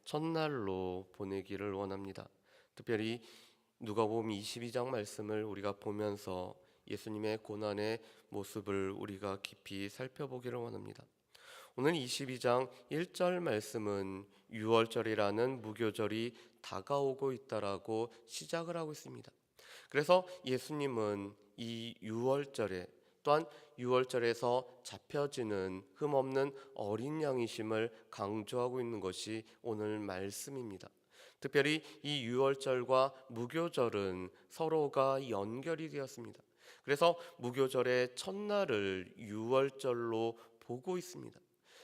첫날로 보내기를 원합니다. 특별히 누가복음 22장 말씀을 우리가 보면서 예수님의 고난의 모습을 우리가 깊이 살펴보기를 원합니다. 오늘 22장 1절 말씀은 유월절이라는 무교절이 다가오고 있다라고 시작을 하고 있습니다. 그래서 예수님은 이 유월절에 또한 유월절에서 잡혀지는 흠없는 어린 양이심을 강조하고 있는 것이 오늘 말씀입니다. 특별히 이 유월절과 무교절은 서로가 연결이 되었습니다. 그래서 무교절의 첫날을 유월절로 보고 있습니다.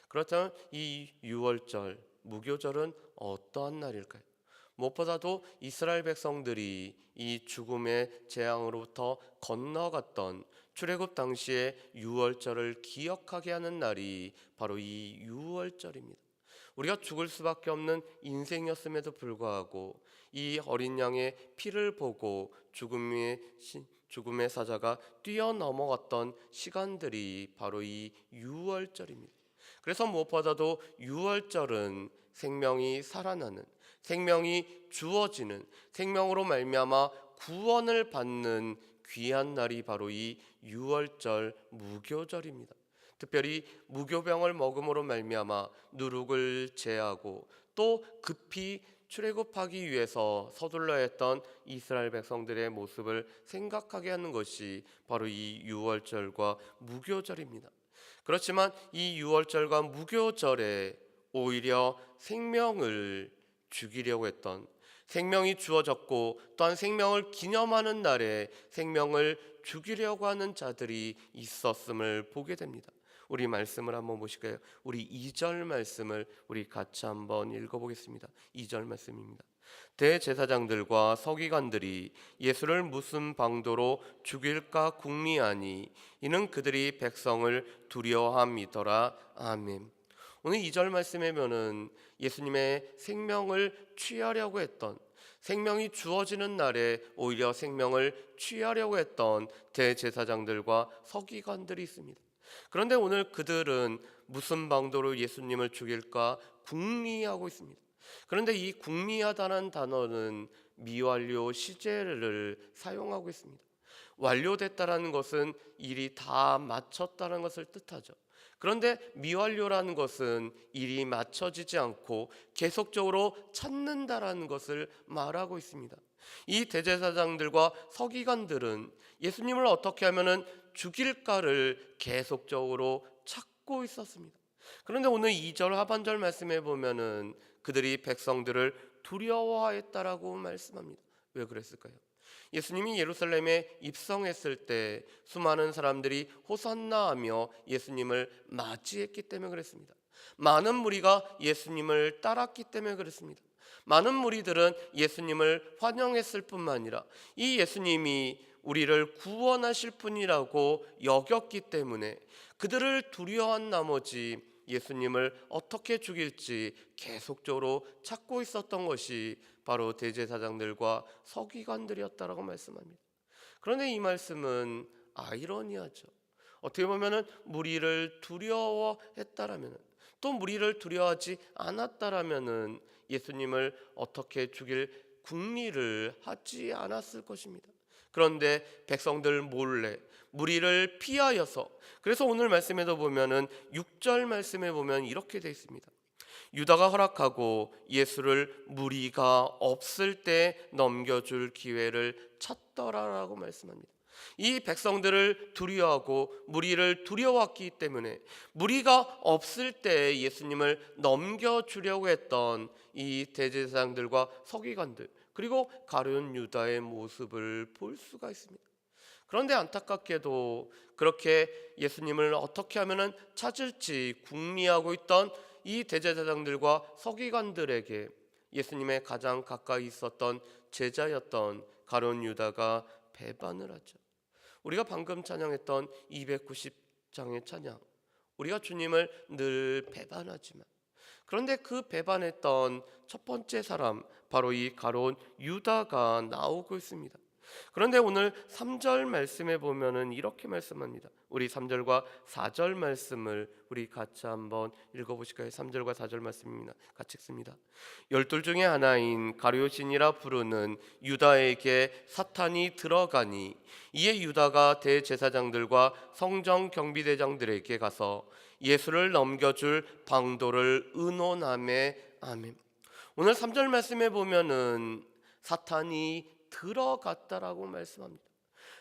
그렇다면 이 유월절, 무교절은 어떠한 날일까요? 무엇보다도 이스라엘 백성들이 이 죽음의 재앙으로부터 건너갔던 출애굽 당시의 유월절을 기억하게 하는 날이 바로 이 유월절입니다. 우리가 죽을 수밖에 없는 인생이었음에도 불구하고 이 어린 양의 피를 보고 죽음의 사자가 뛰어넘어갔던 시간들이 바로 이 유월절입니다. 그래서 무엇보다도 유월절은 생명이 살아나는, 생명이 주어지는, 생명으로 말미암아 구원을 받는 귀한 날이 바로 이 유월절 무교절입니다. 특별히 무교병을 먹음으로 말미암아 누룩을 제하고 또 급히 출애굽하기 위해서 서둘러 했던 이스라엘 백성들의 모습을 생각하게 하는 것이 바로 이 유월절과 무교절입니다. 그렇지만 이 유월절과 무교절에 오히려 생명을 죽이려고 했던, 생명이 주어졌고 또한 생명을 기념하는 날에 생명을 죽이려고 하는 자들이 있었음을 보게 됩니다. 우리 말씀을 한번 보실까요? 우리 2절 말씀을 우리 같이 한번 읽어보겠습니다. 2절 말씀입니다. 대제사장들과 서기관들이 예수를 무슨 방도로 죽일까 궁리하니 이는 그들이 백성을 두려워함이더라. 아멘. 오늘 2절 말씀에 보면 예수님의 생명을 취하려고 했던, 생명이 주어지는 날에 오히려 생명을 취하려고 했던 대제사장들과 서기관들이 있습니다. 그런데 오늘 그들은 무슨 방도로 예수님을 죽일까 궁리하고 있습니다. 그런데 이 궁리하다는 단어는 미완료 시제를 사용하고 있습니다. 완료됐다라는 것은 일이 다 마쳤다는 것을 뜻하죠. 그런데 미완료라는 것은 일이 맞춰지지 않고 계속적으로 찾는다라는 것을 말하고 있습니다. 이 대제사장들과 서기관들은 예수님을 어떻게 하면은 죽일까를 계속적으로 찾고 있었습니다. 그런데 오늘 2절 하반절 말씀에 보면은 그들이 백성들을 두려워했다라고 말씀합니다. 왜 그랬을까요? 예수님이 예루살렘에 입성했을 때 수많은 사람들이 호산나 하며 예수님을 맞이했기 때문에 그랬습니다. 많은 무리가 예수님을 따랐기 때문에 그렇습니다. 많은 무리들은 예수님을 환영했을 뿐만 아니라 이 예수님이 우리를 구원하실 분이라고 여겼기 때문에 그들을 두려워한 나머지 예수님을 어떻게 죽일지 계속적으로 찾고 있었던 것이 바로 대제사장들과 서기관들이었다라고 말씀합니다. 그런데 이 말씀은 아이러니하죠. 어떻게 보면은 무리를 두려워했다라면, 또 무리를 두려워하지 않았다라면은 예수님을 어떻게 죽일 궁리를 하지 않았을 것입니다. 그런데 백성들 몰래 무리를 피하여서, 그래서 오늘 말씀에도 보면은 6절 말씀에 보면 이렇게 되어 있습니다. 유다가 허락하고 예수를 무리가 없을 때 넘겨줄 기회를 찾더라라고 말씀합니다. 이 백성들을 두려워하고 무리를 두려워했기 때문에 무리가 없을 때 예수님을 넘겨주려고 했던 이 대제사장들과 서기관들, 그리고 가룟 유다의 모습을 볼 수가 있습니다. 그런데 안타깝게도 그렇게 예수님을 어떻게 하면 찾을지 궁리하고 있던 이 대제사장들과 서기관들에게 예수님의 가장 가까이 있었던 제자였던 가룟 유다가 배반을 하죠. 우리가 방금 찬양했던 290장의 찬양, 우리가 주님을 늘 배반하지만, 그런데 그 배반했던 첫 번째 사람 바로 이 가룟 유다가 나오고 있습니다. 그런데 오늘 3절 말씀에 보면은 이렇게 말씀합니다. 우리 3절과 4절 말씀을 우리 같이 한번 읽어보실까요? 3절과 4절 말씀입니다. 같이 읽습니다. 열둘 중에 하나인 가룟신이라 부르는 유다에게 사탄이 들어가니 이에 유다가 대제사장들과 성정 경비대장들에게 가서 예수를 넘겨줄 방도를 의논하매 아멘. 오늘 3절 말씀에 보면은 사탄이 들어갔다라고 말씀합니다.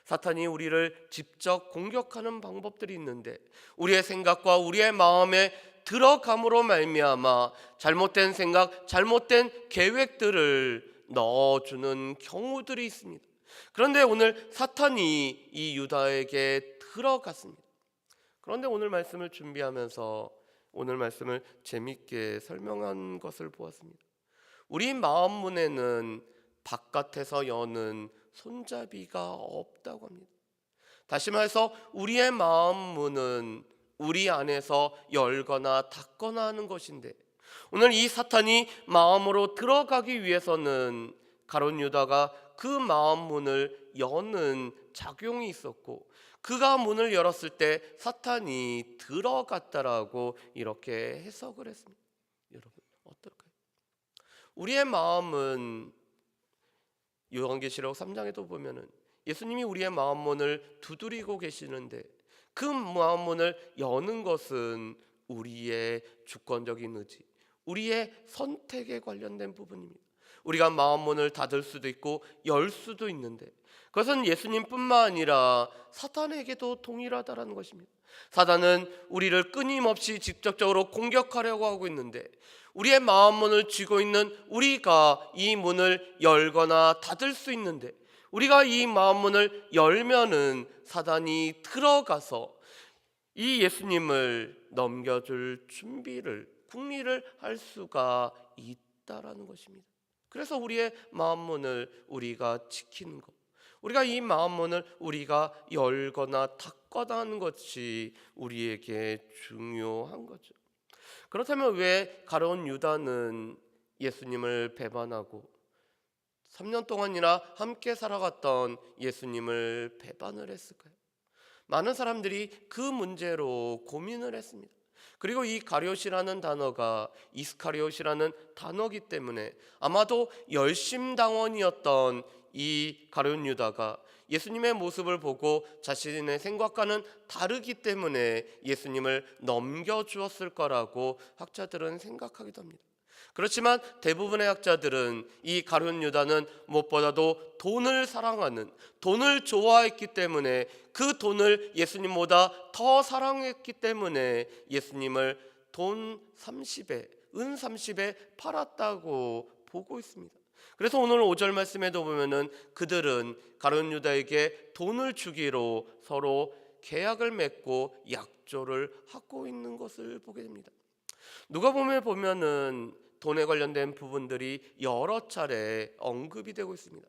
사탄이 우리를 직접 공격하는 방법들이 있는데 우리의 생각과 우리의 마음에 들어감으로 말미암아 잘못된 생각, 잘못된 계획들을 넣어주는 경우들이 있습니다. 그런데 오늘 사탄이 이 유다에게 들어갔습니다. 그런데 오늘 말씀을 준비하면서 오늘 말씀을 재밌게 설명한 것을 보았습니다. 우리 마음 문에는 바깥에서 여는 손잡이가 없다고 합니다. 다시 말해서 우리의 마음 문은 우리 안에서 열거나 닫거나 하는 것인데 오늘 이 사탄이 마음으로 들어가기 위해서는 가룟 유다가 그 마음 문을 여는 작용이 있었고 그가 문을 열었을 때 사탄이 들어갔다라고 이렇게 해석을 했습니다. 여러분 어떨까요? 우리의 마음은 요한계시록 3장에도 보면은 예수님이 우리의 마음문을 두드리고 계시는데 그 마음문을 여는 것은 우리의 주권적인 의지, 우리의 선택에 관련된 부분입니다. 우리가 마음문을 닫을 수도 있고 열 수도 있는데 그것은 예수님뿐만 아니라 사탄에게도 동일하다라는 것입니다. 사단은 우리를 끊임없이 직접적으로 공격하려고 하고 있는데 우리의 마음문을 쥐고 있는 우리가 이 문을 열거나 닫을 수 있는데 우리가 이 마음문을 열면은 사단이 들어가서 이 예수님을 넘겨줄 준비를 궁리를 할 수가 있다라는 것입니다. 그래서 우리의 마음문을 우리가 지키는 것, 우리가 이 마음문을 우리가 열거나 닫거나 하는 것이 우리에게 중요한 거죠. 그렇다면 왜 가룟 유다는 예수님을 배반하고 3년 동안이나 함께 살아갔던 예수님을 배반을 했을까요? 많은 사람들이 그 문제로 고민을 했습니다. 그리고 이 가룟이라는 단어가 이스카리옷이라는 단어이기 때문에 아마도 열심당원이었던 이 가룟 유다가 예수님의 모습을 보고 자신의 생각과는 다르기 때문에 예수님을 넘겨주었을 거라고 학자들은 생각하기도 합니다. 그렇지만 대부분의 학자들은 이 가룟 유다는 무엇보다도 돈을 사랑하는, 돈을 좋아했기 때문에 그 돈을 예수님보다 더 사랑했기 때문에 예수님을 돈 30에, 은 30에 팔았다고 보고 있습니다. 그래서 오늘 5절 말씀에도 보면은 그들은 가룟 유다에게 돈을 주기로 서로 계약을 맺고 약조를 하고 있는 것을 보게 됩니다. 누가복음에 보면은 돈에 관련된 부분들이 여러 차례 언급이 되고 있습니다.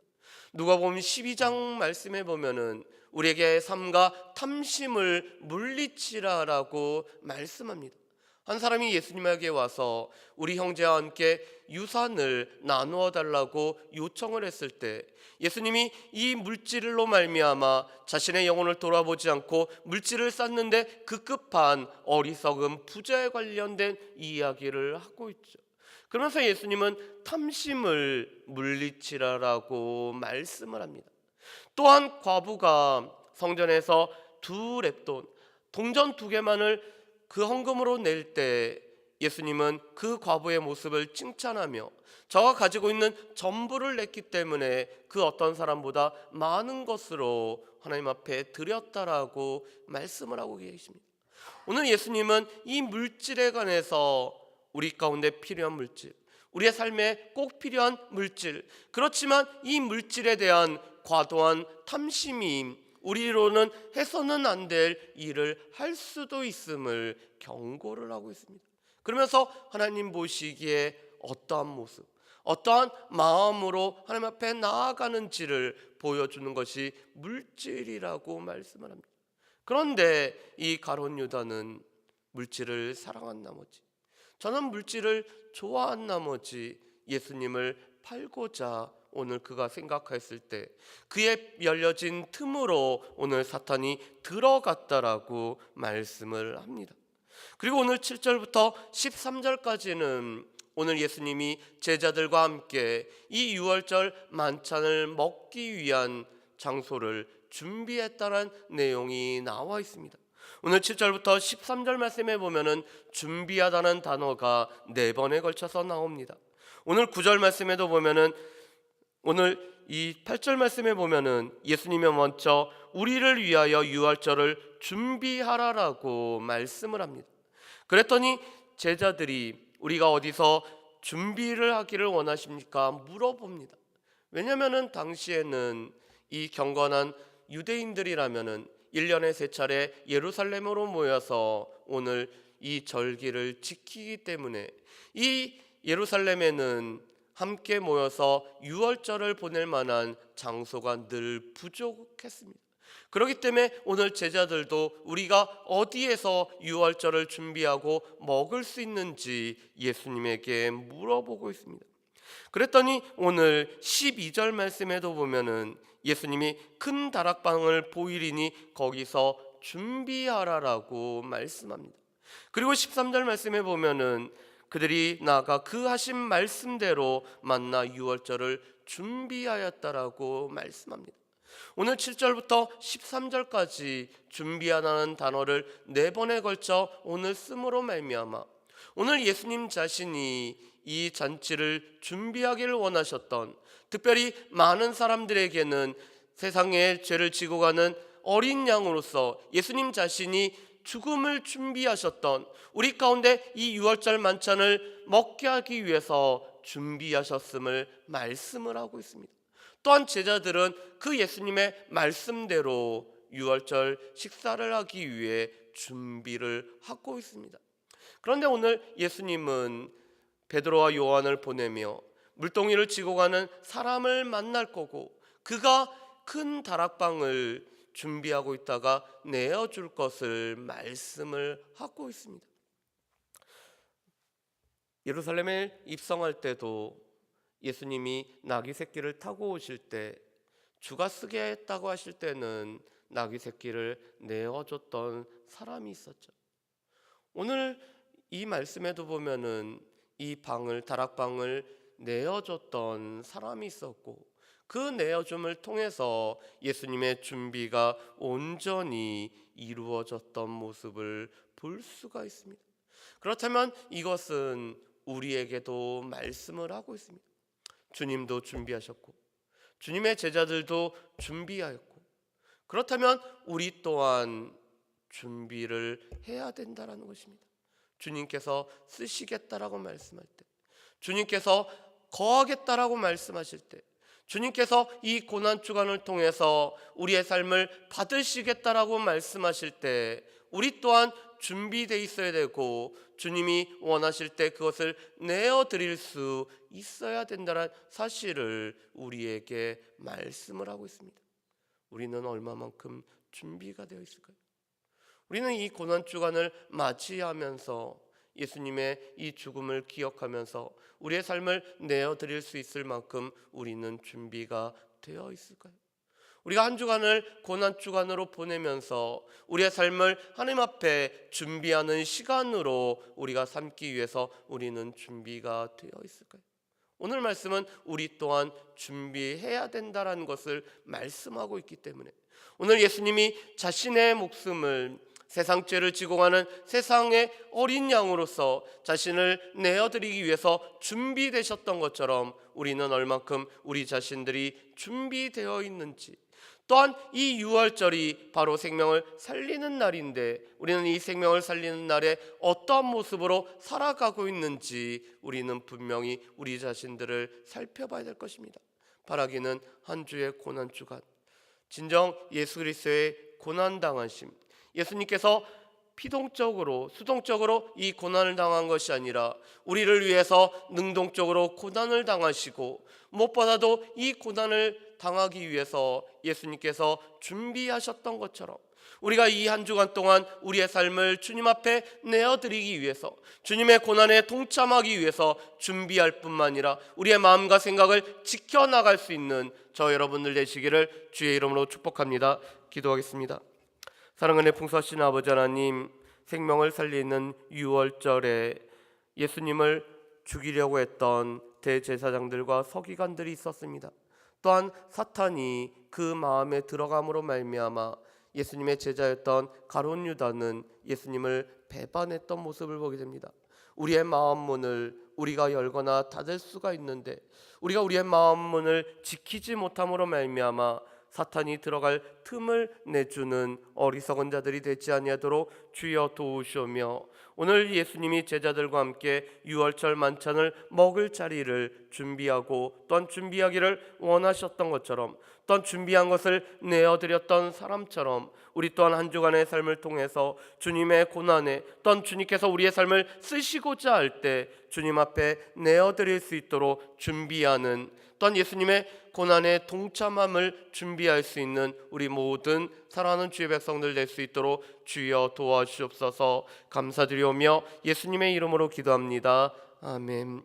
누가복음 12장 말씀에 보면은 우리에게 삼가 탐심을 물리치라라고 말씀합니다. 한 사람이 예수님에게 와서 우리 형제와 함께 유산을 나누어 달라고 요청을 했을 때 예수님이 이 물질로 말미암아 자신의 영혼을 돌아보지 않고 물질을 쌓는데 급급한 어리석은 부자에 관련된 이야기를 하고 있죠. 그러면서 예수님은 탐심을 물리치라라고 말씀을 합니다. 또한 과부가 성전에서 2렙돈 동전 2개만을 그 헌금으로 낼 때 예수님은 그 과부의 모습을 칭찬하며 저가 가지고 있는 전부를 냈기 때문에 그 어떤 사람보다 많은 것으로 하나님 앞에 드렸다라고 말씀을 하고 계십니다. 오늘 예수님은 이 물질에 관해서 우리 가운데 필요한 물질, 우리의 삶에 꼭 필요한 물질, 그렇지만 이 물질에 대한 과도한 탐심이 우리로는 해서는 안 될 일을 할 수도 있음을 경고를 하고 있습니다. 그러면서 하나님 보시기에 어떠한 모습, 어떠한 마음으로 하나님 앞에 나아가는지를 보여주는 것이 물질이라고 말씀을 합니다. 그런데 이 가룟 유다는 물질을 사랑한 나머지, 저는 물질을 좋아한 나머지 예수님을 팔고자 오늘 그가 생각했을 때 그의 열려진 틈으로 오늘 사탄이 들어갔다라고 말씀을 합니다. 그리고 오늘 7절부터 13절까지는 오늘 예수님이 제자들과 함께 이 유월절 만찬을 먹기 위한 장소를 준비했다는 내용이 나와 있습니다. 오늘 7절부터 13절 말씀에 보면은 준비하다는 단어가 4번에 걸쳐서 나옵니다. 오늘 9절 말씀에도 보면은 오늘 이 8절 말씀에 보면은 예수님이 먼저 우리를 위하여 유월절을 준비하라라고 말씀을 합니다. 그랬더니 제자들이 우리가 어디서 준비를 하기를 원하십니까? 물어봅니다. 왜냐하면 당시에는 이 경건한 유대인들이라면은 1년에 3차례 예루살렘으로 모여서 오늘 이 절기를 지키기 때문에 이 예루살렘에는 함께 모여서 유월절을 보낼 만한 장소가 늘 부족했습니다. 그렇기 때문에 오늘 제자들도 우리가 어디에서 유월절을 준비하고 먹을 수 있는지 예수님에게 물어보고 있습니다. 그랬더니 오늘 12절 말씀에도 보면은 예수님이 큰 다락방을 보이리니 거기서 준비하라라고 말씀합니다. 그리고 13절 말씀에 보면은 그들이 나아가 그 하신 말씀대로 만나 유월절을 준비하였다라고 말씀합니다. 오늘 7절부터 13절까지 준비하라는 단어를 4번에 걸쳐 오늘 씀으로 말미암아 오늘 예수님 자신이 이 잔치를 준비하기를 원하셨던, 특별히 많은 사람들에게는 세상의 죄를 지고 가는 어린 양으로서 예수님 자신이 죽음을 준비하셨던, 우리 가운데 이 유월절 만찬을 먹게 하기 위해서 준비하셨음을 말씀을 하고 있습니다. 또한 제자들은 그 예수님의 말씀대로 유월절 식사를 하기 위해 준비를 하고 있습니다. 그런데 오늘 예수님은 베드로와 요한을 보내며 물동이를 지고 가는 사람을 만날 거고 그가 큰 다락방을 준비하고 있다가 내어줄 것을 말씀을 하고 있습니다. 예루살렘에 입성할 때도 예수님이 나귀 새끼를 타고 오실 때 주가 쓰게 했다고 하실 때는 나귀 새끼를 내어줬던 사람이 있었죠. 오늘 이 말씀에도 보면은 이 다락방을 내어줬던 사람이 있었고 그 내어줌을 통해서 예수님의 준비가 온전히 이루어졌던 모습을 볼 수가 있습니다. 그렇다면 이것은 우리에게도 말씀을 하고 있습니다. 주님도 준비하셨고 주님의 제자들도 준비하였고 그렇다면 우리 또한 준비를 해야 된다는 것입니다. 주님께서 쓰시겠다라고 말씀할 때, 주님께서 거하겠다라고 말씀하실 때, 주님께서 이 고난주간을 통해서 우리의 삶을 받으시겠다라고 말씀하실 때 우리 또한 준비되어 있어야 되고 주님이 원하실 때 그것을 내어드릴 수 있어야 된다는 사실을 우리에게 말씀을 하고 있습니다. 우리는 얼마만큼 준비가 되어 있을까요? 우리는 이 고난주간을 맞이하면서 예수님의 이 죽음을 기억하면서 우리의 삶을 내어드릴 수 있을 만큼 우리는 준비가 되어 있을까요? 우리가 한 주간을 고난주간으로 보내면서 우리의 삶을 하나님 앞에 준비하는 시간으로 우리가 삼기 위해서 우리는 준비가 되어 있을까요? 오늘 말씀은 우리 또한 준비해야 된다는 것을 말씀하고 있기 때문에 오늘 예수님이 자신의 목숨을 세상 죄를 지고 가는 세상의 어린 양으로서 자신을 내어드리기 위해서 준비되셨던 것처럼 우리는 얼만큼 우리 자신들이 준비되어 있는지, 또한 이 유월절이 바로 생명을 살리는 날인데 우리는 이 생명을 살리는 날에 어떠한 모습으로 살아가고 있는지 우리는 분명히 우리 자신들을 살펴봐야 될 것입니다. 바라기는 한 주의 고난주간, 진정 예수 그리스도의 고난당하심, 예수님께서 피동적으로 수동적으로 이 고난을 당한 것이 아니라 우리를 위해서 능동적으로 고난을 당하시고 무엇보다도 이 고난을 당하기 위해서 예수님께서 준비하셨던 것처럼 우리가 이 한 주간 동안 우리의 삶을 주님 앞에 내어드리기 위해서, 주님의 고난에 동참하기 위해서 준비할 뿐만 아니라 우리의 마음과 생각을 지켜나갈 수 있는 저 여러분들 되시기를 주의 이름으로 축복합니다. 기도하겠습니다. 사랑하는 풍성하신 아버지 하나님, 생명을 살리는 유월절에 예수님을 죽이려고 했던 대제사장들과 서기관들이 있었습니다. 또한 사탄이 그 마음에 들어감으로 말미암아 예수님의 제자였던 가룟 유다는 예수님을 배반했던 모습을 보게 됩니다. 우리의 마음 문을 우리가 열거나 닫을 수가 있는데 우리가 우리의 마음 문을 지키지 못함으로 말미암아 사탄이 들어갈 틈을 내주는 어리석은 자들이 되지 아니하도록 주여 도우시오며, 오늘 예수님이 제자들과 함께 유월절 만찬을 먹을 자리를 준비하고 또한 준비하기를 원하셨던 것처럼, 또한 준비한 것을 내어드렸던 사람처럼 우리 또한 한 주간의 삶을 통해서 주님의 고난에, 또한 주님께서 우리의 삶을 쓰시고자 할 때 주님 앞에 내어드릴 수 있도록 준비하는, 또한 예수님의 고난에 동참함을 준비할 수 있는 우리 모든 사랑하는 주의 백성들 될 수 있도록 주여 도와주옵소서. 감사드리오며 예수님의 이름으로 기도합니다. 아멘.